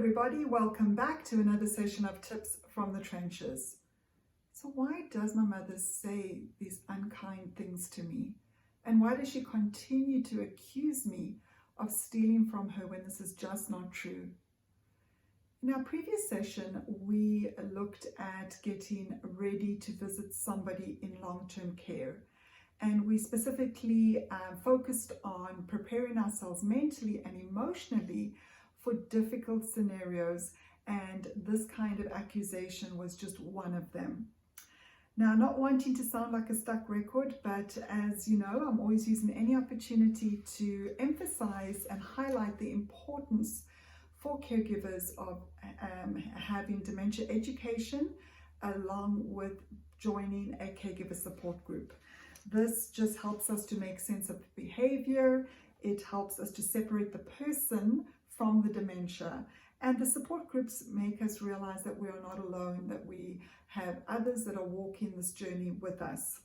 everybody, welcome back to another session of Tips from the Trenches. So why does my mother say these unkind things to me? And why does she continue to accuse me of stealing from her when this is just not true? In our previous session, we looked at getting ready to visit somebody in long-term care. And we specifically focused on preparing ourselves mentally and emotionally for difficult scenarios, and this kind of accusation was just one of them. Now, not wanting to sound like a stuck record, but as you know, I'm always using any opportunity to emphasize and highlight the importance for caregivers of having dementia education along with joining a caregiver support group. This just helps us to make sense of behavior. It helps us to separate the person from the dementia, and the support groups make us realize that we are not alone, that we have others that are walking this journey with us.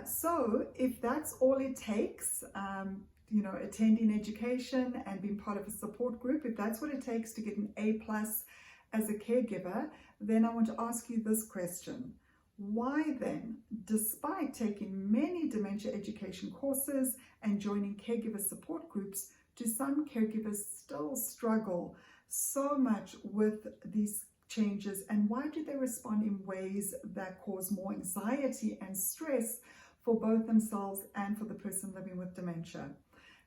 So if that's all it takes, attending education and being part of a support group, if that's what it takes to get an A+ as a caregiver, then I want to ask you this question. Why then, despite taking many dementia education courses and joining caregiver support groups, do some caregivers still struggle so much with these changes, and why do they respond in ways that cause more anxiety and stress for both themselves and for the person living with dementia?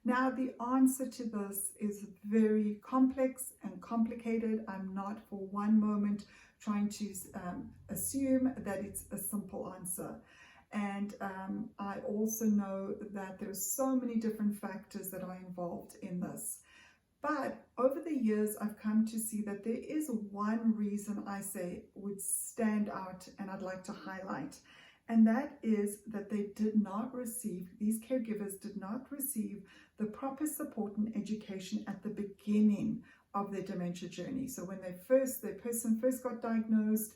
Now, the answer to this is very complex and complicated. I'm not for one moment trying to assume that it's a simple answer. And I also know that there's so many different factors that are involved in this. But over the years, I've come to see that there is one reason I say would stand out and I'd like to highlight. And that is that these caregivers did not receive the proper support and education at the beginning of their dementia journey. So when the person first got diagnosed,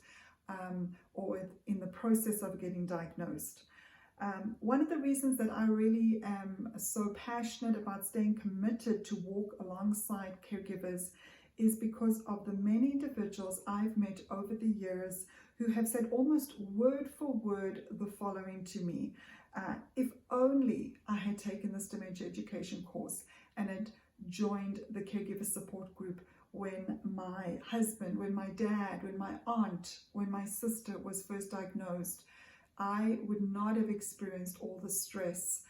or in the process of getting diagnosed. One of the reasons that I really am so passionate about staying committed to walk alongside caregivers is because of the many individuals I've met over the years who have said almost word for word the following to me. If only I had taken this dementia education course and had joined the caregiver support group when my husband, when my dad, when my aunt, when my sister was first diagnosed, I would not have experienced all the stress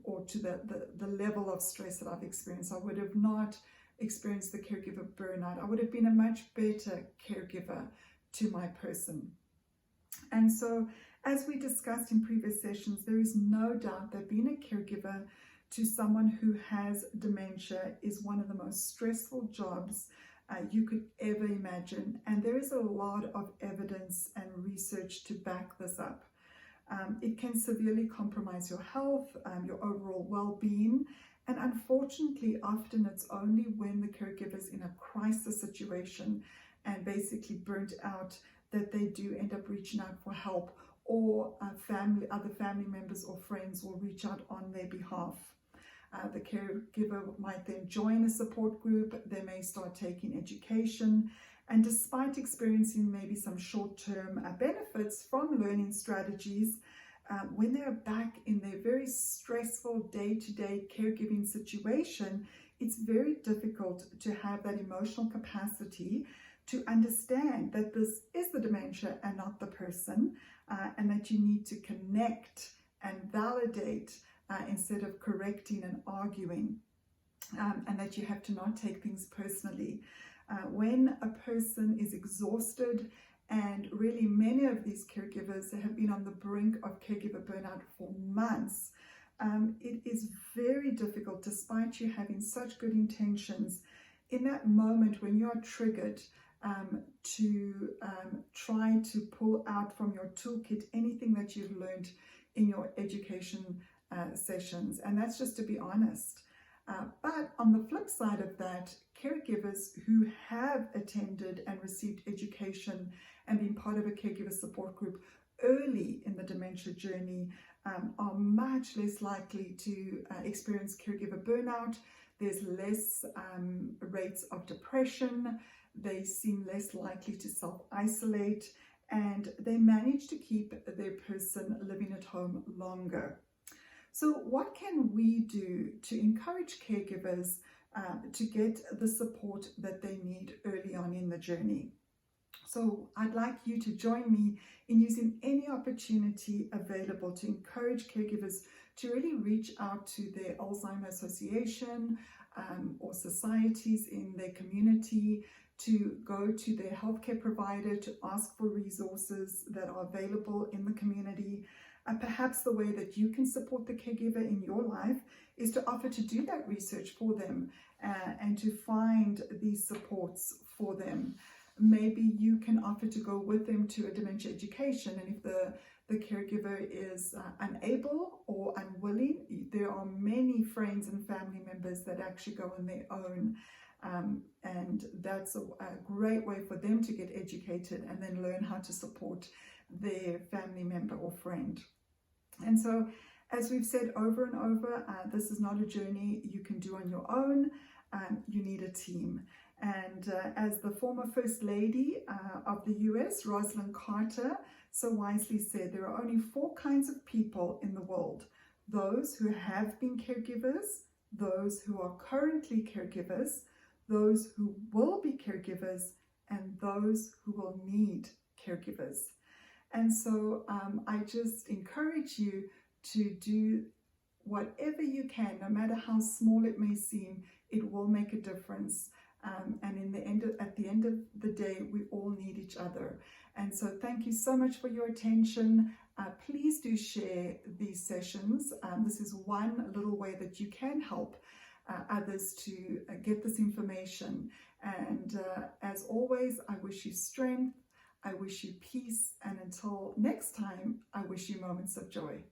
or to the level of stress that I've experienced. I would have not experienced the caregiver burnout. I would have been a much better caregiver to my person. And so, as we discussed in previous sessions, there is no doubt that being a caregiver to someone who has dementia is one of the most stressful jobs you could ever imagine. And there is a lot of evidence and research to back this up. It can severely compromise your health, your overall well-being. And unfortunately, often it's only when the caregiver is in a crisis situation and basically burnt out that they do end up reaching out for help, or other family members or friends will reach out on their behalf. The caregiver might then join a support group, they may start taking education, and despite experiencing maybe some short-term benefits from learning strategies, when they're back in their very stressful day-to-day caregiving situation, it's very difficult to have that emotional capacity to understand that this is the dementia and not the person, and that you need to connect and validate instead of correcting and arguing, and that you have to not take things personally. When a person is exhausted, and really many of these caregivers have been on the brink of caregiver burnout for months, it is very difficult, despite you having such good intentions, in that moment when you are triggered to try to pull out from your toolkit anything that you've learned in your education sessions, and that's just to be honest. But on the flip side of that, caregivers who have attended and received education and been part of a caregiver support group early in the dementia journey are much less likely to experience caregiver burnout. there's less rates of depression, they seem less likely to self-isolate, and they manage to keep their person living at home longer. So what can we do to encourage caregivers to get the support that they need early on in the journey? So I'd like you to join me in using any opportunity available to encourage caregivers to really reach out to their Alzheimer's Association or societies in their community, to go to their healthcare provider to ask for resources that are available in the community. Perhaps the way that you can support the caregiver in your life is to offer to do that research for them and to find these supports for them. Maybe you can offer to go with them to a dementia education, and if the caregiver is unable or unwilling, there are many friends and family members that actually go on their own, and that's a great way for them to get educated and then learn how to support their family member or friend. And so, as we've said over and over, this is not a journey you can do on your own. You need a team. And as the former First Lady of the US, Rosalind Carter, so wisely said, there are only 4 kinds of people in the world: those who have been caregivers, those who are currently caregivers, those who will be caregivers, and those who will need caregivers. And so I just encourage you to do whatever you can, no matter how small it may seem. It will make a difference. And at the end of the day, we all need each other. And so thank you so much for your attention. Please do share these sessions. This is one little way that you can help others to get this information. And as always, I wish you strength, I wish you peace, and until next time, I wish you moments of joy.